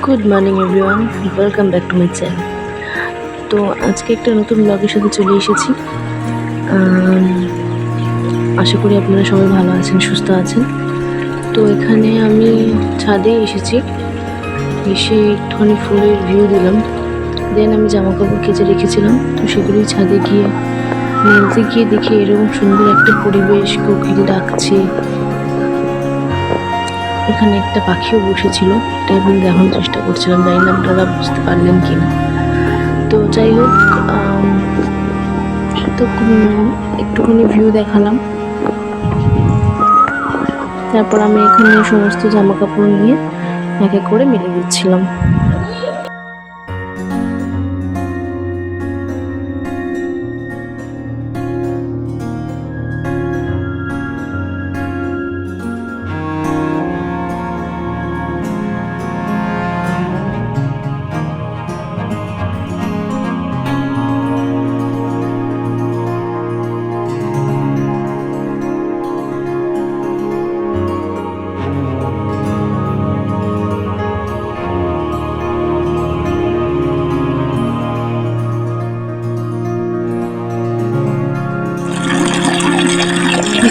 Good morning everyone, welcome back to my channel. তো আজকে একটা নতুন ব্লগের সাথে চলে এসেছি। আশা করি আপনারা সবাই ভালো আছেন, সুস্থ আছেন। তো এখানে আমি ছাদে এসেছি, এসে একটুখানি ফুলের ভিউ দিলাম। দেন আমি জামা কাপড় কেচে রেখেছিলাম, তো সেগুলোই ছাদে গিয়ে মেলতে গিয়ে দেখি এরকম সুন্দর একটা পরিবেশ, কোকিল ডাকছে। এখানে একটা পাখিও বসেছিল, এটা আমি দেখানোর চেষ্টা করছিলাম, জানি না আপনারা বুঝতে পারলেন কিনা। তো যাই হোক, তো একটুখানি ভিউ দেখালাম। তারপর আমি এখানে সমস্ত জামা কাপড় নিয়ে এক এক করে মেলে দিচ্ছিলাম।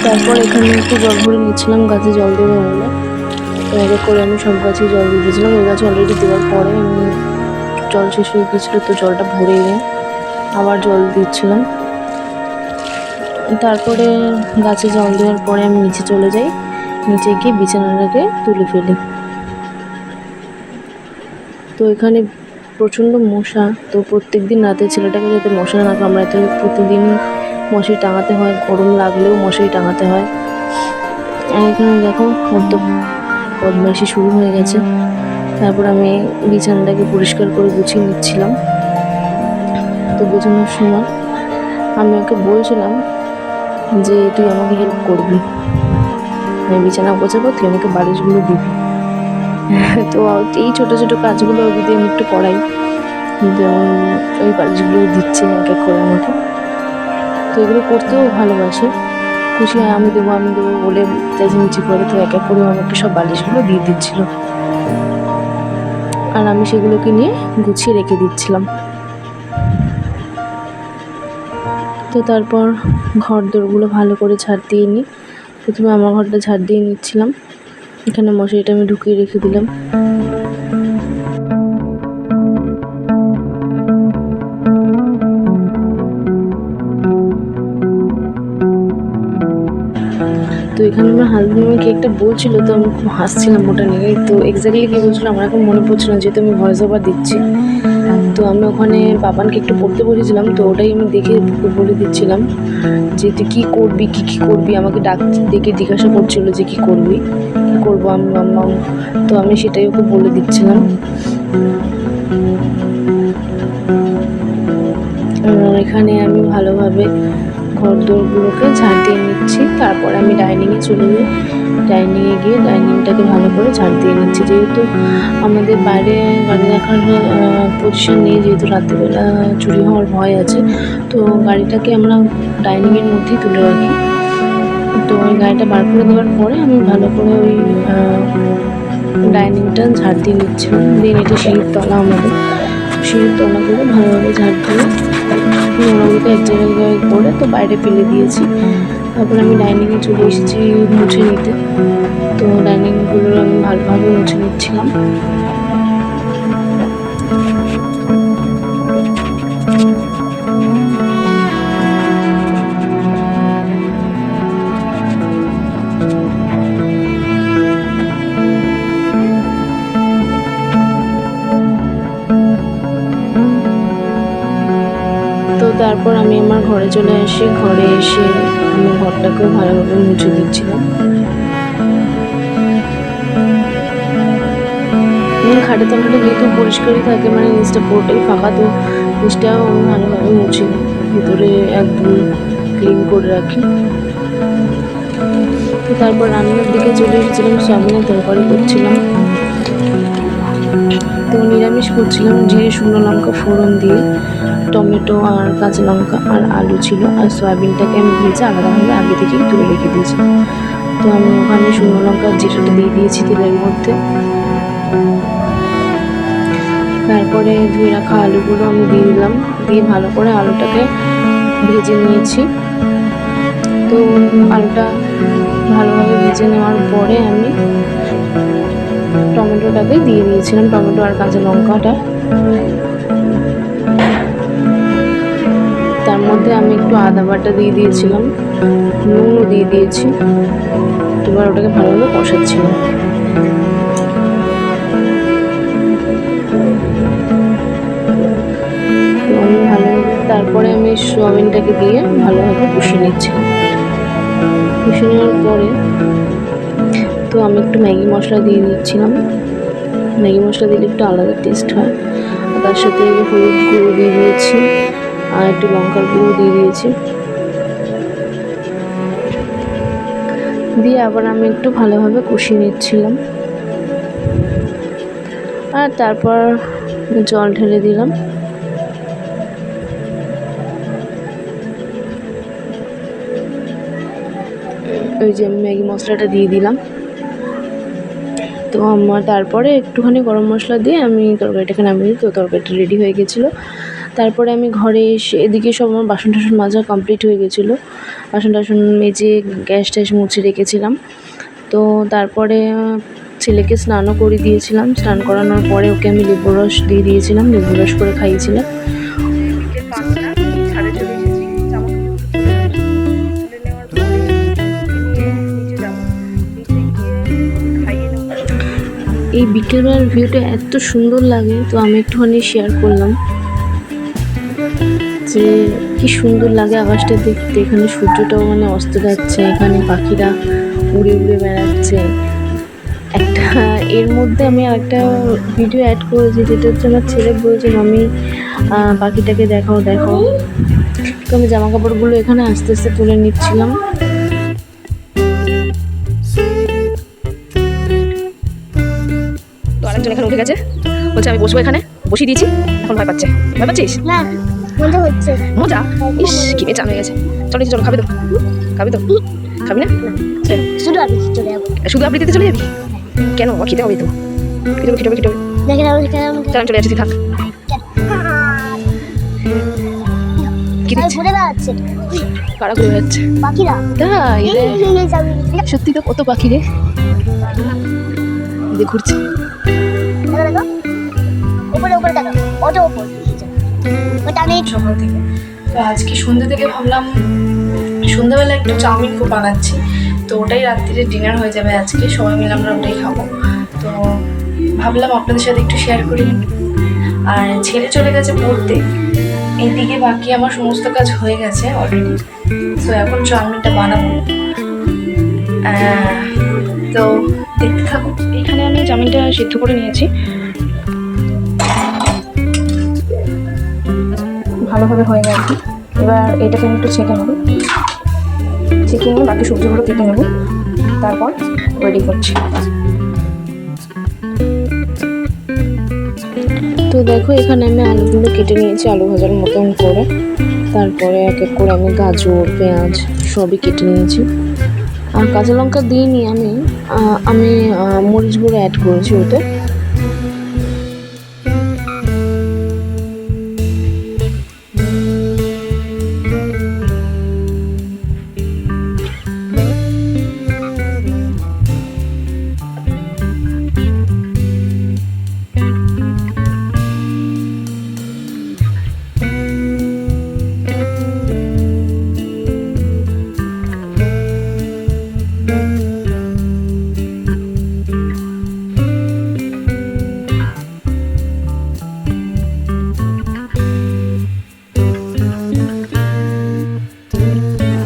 তারপর এখানে একটু জল ভরে নিচ্ছিলাম, গাছে জল দেবো বলে। তো এক এক করে আমি সব গাছে জল দিয়ে দিয়েছিলাম। ওই গাছে অলরেডি দেওয়ার পরে আমি জল শেষ হয়ে গিয়েছিলো, তো জলটা ভরে এনে আবার জল দিচ্ছিলাম। তারপরে গাছে জল দেওয়ার পরে আমি নিচে চলে যাই, নিচে গিয়ে বিছানাটাকে তুলে ফেলি। তো এখানে প্রচণ্ড মশা, তো প্রত্যেক দিন রাতে ছেলেটাকে যাতে মশা না কামড়ায়, তো প্রতিদিন মশারি টাঙাতে হয়, গরম লাগলেও মশারি টাঙাতে হয়। আর এখানে দেখো ওর তো বদমাইশি শুরু হয়ে গেছে। তারপর আমি বিছানাটাকে পরিষ্কার করে গুছিয়ে নিচ্ছিলাম। তো গোছানোর সময় আমি ওকে বলছিলাম যে তুই আমাকে হেল্প করবি, আমি বিছানা গোছাবো, তুই আমাকে বালিশগুলো দিবি। তো এই ছোটো ছোটো কাজগুলো যদি আমি একটু করাই, যেমন ওই বালিশগুলো দিচ্ছে এক এক করে আমাকে। তো এগুলো করতেও ভালোবাসে, খুশি হয় আমি দেবো বলে চেঁচামেচি করে। তো এক এক করে আমাকে সব বালিশগুলো দিয়ে দিচ্ছিল, আর আমি সেগুলোকে নিয়ে গুছিয়ে রেখে দিচ্ছিলাম। তো তারপর ঘর দোরগুলো ভালো করে ঝাড় দিয়ে নিই। প্রথমে আমার ঘরটা ঝাড় দিয়ে নিচ্ছিলাম। এখানে মশারিটা আমি ঢুকিয়ে রেখে দিলাম। তো এখানে আমার হাজব্যান্ড আমাকে একটা বলছিল, তো আমি খুব হাসছিলাম ওটা নিয়ে। তো এক্স্যাক্টলি কী বলছিল আমার এখন মনে পড়ছে না, যেহেতু আমি ভয়েস ওভার দিচ্ছি। তো আমি ওখানে বাবানকে একটু পড়তে বসেছিলাম, তো ওটাই আমি দেখে বলে দিচ্ছিলাম যে তুই কী করবি, কী করবি, আমাকে ডেকে জিজ্ঞাসা করছিল যে কী করবি, কী করবো আমি মাম্মা। তো আমি সেটাই ওকে বলে দিচ্ছিলাম। এখানে আমি ভালোভাবে ঘর দোরগুলোকে ঝাড় দিয়ে নিচ্ছি। তারপর আমি ডাইনিংয়ে চলে যাই, ডাইনিংয়ে গিয়ে ডাইনিংটাকে ভালো করে ঝাড় দিয়ে নিচ্ছি। যেহেতু আমাদের বাইরে গাড়ি রাখার পজিশন নেই, যেহেতু রাত্রিবেলা চুরি হওয়ার ভয় আছে, তো গাড়িটাকে আমরা ডাইনিংয়ের মধ্যেই তুলে রাখি। তো ওই গাড়িটা বার করে দেওয়ার পরে আমি ভালো করে ওই ডাইনিংটা ঝাড় দিয়ে নিচ্ছিলাম। দেন এটা সিঁড়ির তলা, আমাদের সিঁড়ির তলাগুলো ভালোভাবে ঝাড় দিয়ে নোংরাগুলোকে এক জায়গায় করে তো বাইরে ফেলে দিয়েছি। তারপরে আমি ডাইনিংয়ে চলে এসেছি মুছে নিতে। তো ডাইনিংগুলো আমি ভালোভাবে মুছে নিচ্ছিলাম। তো তারপর আমি আমার ঘরে চলে আসি, ঘরে এসে আমি ঘরটাকেও ভালোভাবে মুছে দিচ্ছিলাম। খাটের তলাটা যেহেতু পরিষ্কারই থাকে, মানে নিচটা পুরোটাই ফাঁকা, তো নিচটাও আমি ভালোভাবে মুছি নিই, ভিতরে একদম ক্লিন করে রাখি। তো তারপর রান্নার দিকে চলে এসেছিলাম, সয়াবিনের তরকারি করছিলাম। তো নিরামিষ করছিলাম, জিরে শুকনো লঙ্কা ফোড়ন দিয়ে, টমেটো আর কাঁচা লঙ্কা আর আলু ছিল, আর সয়াবিনটাকে আমি ভেজে আলাদাভাবে আগে থেকেই তুলে রেখে দিয়েছি। তো আমি ওখানে শুকনো লঙ্কা জিরেটা দিয়ে দিয়েছি তেলের মধ্যে। তারপরে ধুয়ে রাখা আলুগুলো আমি দিয়ে দিলাম, দিয়ে ভালো করে আলুটাকে ভেজে নিয়েছি। তো আলুটা ভালোভাবে ভেজে নেওয়ার পরে আমি টমেটোটাকে দিয়ে দিয়েছিলাম, টমেটো আর কাঁচা লঙ্কাটা। তার মধ্যে আমি একটু আদা বাটা দিয়ে দিয়েছিলাম, নুনও দিয়ে দিয়েছি। এবার ওটাকে ভালোভাবে কষাচ্ছিলাম। তো আমি তারপরে আমি সোয়াবিনটাকে দিয়ে ভালোভাবে কষিয়ে নিচ্ছিলাম। কষিয়ে নেওয়ার পরে তো আমি একটু ম্যাগি মশলা দিয়ে দিচ্ছিলাম। ম্যাগি মশলা দিলে একটু আলাদা টেস্ট হয়। তার সাথে হলুদ গুঁড়ো দিয়ে দিয়েছি আর একটু লঙ্কার গুঁড়ো দিয়ে দিয়েছি। দিয়ে আবার আমি একটু ভালোভাবে কষিয়ে নিচ্ছিলাম। আর তারপর জল ঢেলে দিলাম। ওই যে আমি ম্যাগি মশলাটা দিয়ে দিলাম। তো আমার তারপরে একটুখানি গরম মশলা দিয়ে আমি তরকারিটাকে নামিয়ে দিই। তো তরকারিটা রেডি হয়ে গেছিলো। তারপরে আমি ঘরে এসে এদিকে সব আমার বাসন টাসন মাজা কমপ্লিট হয়ে গেছিলো। বাসন টাসন মেজে গ্যাস ট্যাস মুছে রেখেছিলাম। তো তারপরে ছেলেকে স্নানও করে দিয়েছিলাম। স্নান করানোর পরে ওকে আমি লেবুর রস দিয়ে দিয়েছিলাম, লেবুর রস করে খাইয়েছিলাম। এই বিকেলবেলার ভিউটা এত সুন্দর লাগে, তো আমি একটুখানি শেয়ার করলাম যে কি সুন্দর লাগে আকাশটা দেখতে। এখানে সূর্যটাও মানে অস্ত যাচ্ছে, এখানে পাখিরা উড়ে উড়ে বেড়াচ্ছে। একটা এর মধ্যে আমি আরেকটা ভিডিও অ্যাড করেছি, যেটা হচ্ছে আমার ছেলে বলছে মামি পাখিটাকে দেখাও দেখাও। তো আমি জামা কাপড়গুলো এখানে আস্তে আস্তে তুলে নিচ্ছিলাম। তো আরেকজন এখানে উঠে গেছে, বলছে আমি বসবো এখানে, বসিয়ে দিয়েছি, এখন ভয় পাচ্ছে। ভয় পাচ্ছিস? না, মজা হচ্ছে। মজা? ইস, কি বেচান হয়ে গেছে। চলো চলো, খাবে তো? খাবি তো? খাবি না? শুধু আবৃত্তি চলে যাবো। শুধু আবৃত্তিতে চলে যাবি? কেন? খেতে হবে তো। খেতে হবে। চল চলে যাচ্ছি, তুই থাক। কি দেখছিস? ঘুরে বেড়াচ্ছে। কারা ঘুরে বেড়াচ্ছে? পাখিরা। তাই? সত্যি তো, কত পাখি রে ঘুরছে। সকাল থেকে তো আজকে সন্ধ্যে থেকে ভাবলাম সন্ধ্যাবেলা একটু চাউমিন খুব বানাচ্ছি, তো ওটাই রাত্রিরে ডিনার হয়ে যাবে আজকে। সবাই মিলে আমরা ওটাই খাবো। তো ভাবলাম আপনাদের সাথে একটু শেয়ার করি। আর ছেলে চলে গেছে পড়তে, এইদিকে বাকি আমার সমস্ত কাজ হয়ে গেছে অলরেডি। তো এখন চাউমিনটা বানাবো। তো দেখতে থাকো। এখানে আমি চাউমিনটা সিদ্ধ করে নিয়েছি, ভালোভাবে হয়ে গেছে। এবার এটাকে আমি একটু ছেঁকে নেব, ছেঁকে নিয়ে বাকি সবজিগুলো কেটে নেব, তারপর রেডি করছি। তো দেখো এখানে আমি আলুগুলো কেটে নিয়েছি আলু ভাজার মতন করে। তারপরে এক এক করে আমি গাজর পেঁয়াজ সবই কেটে নিয়েছি। আর কাঁচা লঙ্কা দিইনি আমি মরিচ গুঁড়ো অ্যাড করেছি ওতে।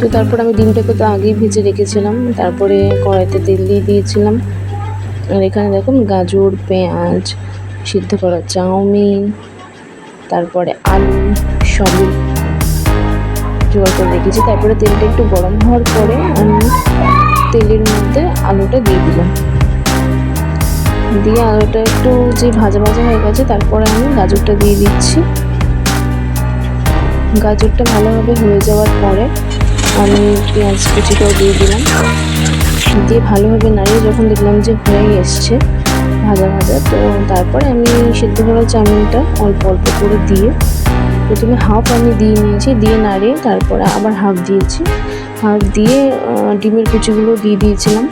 তো তারপর আমি ডিমটাকে তো আগেই ভেজে রেখেছিলাম, তারপরে কড়াইতে তেল দিয়ে দিয়েছিলাম। আর এখানে দেখুন গাজর পেঁয়াজ সিদ্ধ করা চাউমিন তারপরে আলু সবই জোগাড় করে রেখেছি। তারপরে তেলটা একটু গরম হওয়ার পরে আমি তেলের মধ্যে আলুটা দিয়ে দিলাম, দিয়ে আলুটা একটু যে ভাজা ভাজা হয়ে গেছে তারপরে আমি গাজরটা দিয়ে দিচ্ছি। গাজরটা ভালোভাবে হয়ে যাওয়ার পরে আমি পেঁয়াজ কুচিটাও দিয়ে দিলাম, দিয়ে ভালোভাবে নাড়িয়ে যখন দেখলাম যে হয়ে এসছে ভাজা ভাজা। তো তারপরে আমি সেদ্ধ করা চাউমিনটা অল্প অল্প করে দিয়ে, প্রথমে হাফ আমি দিয়ে নিয়েছি, দিয়ে নাড়িয়ে তারপরে আবার হাফ দিয়েছি, হাফ দিয়ে ডিমের কুচিগুলো দিয়ে দিয়েছিলাম।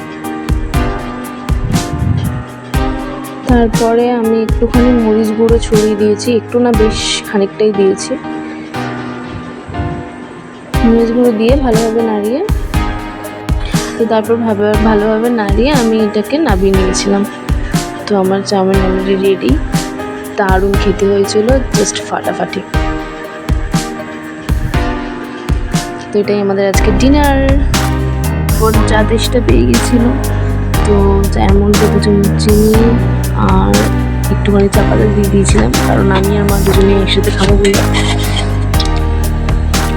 তারপরে আমি একটুখানি মরিচ গুঁড়ো ছড়িয়ে দিয়েছি, একটু না বেশ খানিকটাই দিয়েছি। মরিচ গুঁড়ো দিয়ে ভালোভাবে নাড়িয়ে, তো তারপর ভালোভাবে নাড়িয়ে আমি এটাকে নামিয়ে নিয়েছিলাম। তো আমার চাউমিন অলরেডি রেডি, দারুণ খেতে হয়েছিল, জাস্ট ফাটাফাটি। তো এটাই আমাদের আজকে ডিনার। ওর চা তেষ্টা পেয়ে গেছিলো, তো চায়ের মধ্যে প্রচুর চিনি আর একটুখানি চা পাতা দিয়ে দিয়েছিলাম, কারণ আমি আর মা দুজনে একসাথে খাবো বলে।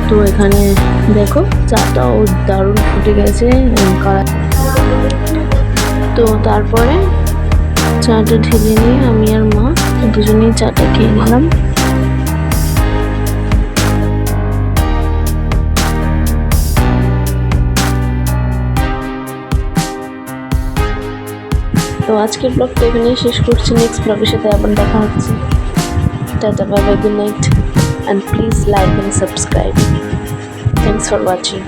তো এখানে দেখো চাটাও দারুণ ফুটে গেছে কালার। তো তারপরে চাটা ঢেলে নিয়ে আমি আর মা দুজনেই চাটা খেয়ে নিলাম। তো আজকের ব্লগটা এখানেই শেষ করছি, নেক্সট ব্লগের সাথে আবার দেখা হচ্ছে। Tata, bye bye, good night, and please like and subscribe. Thanks for watching.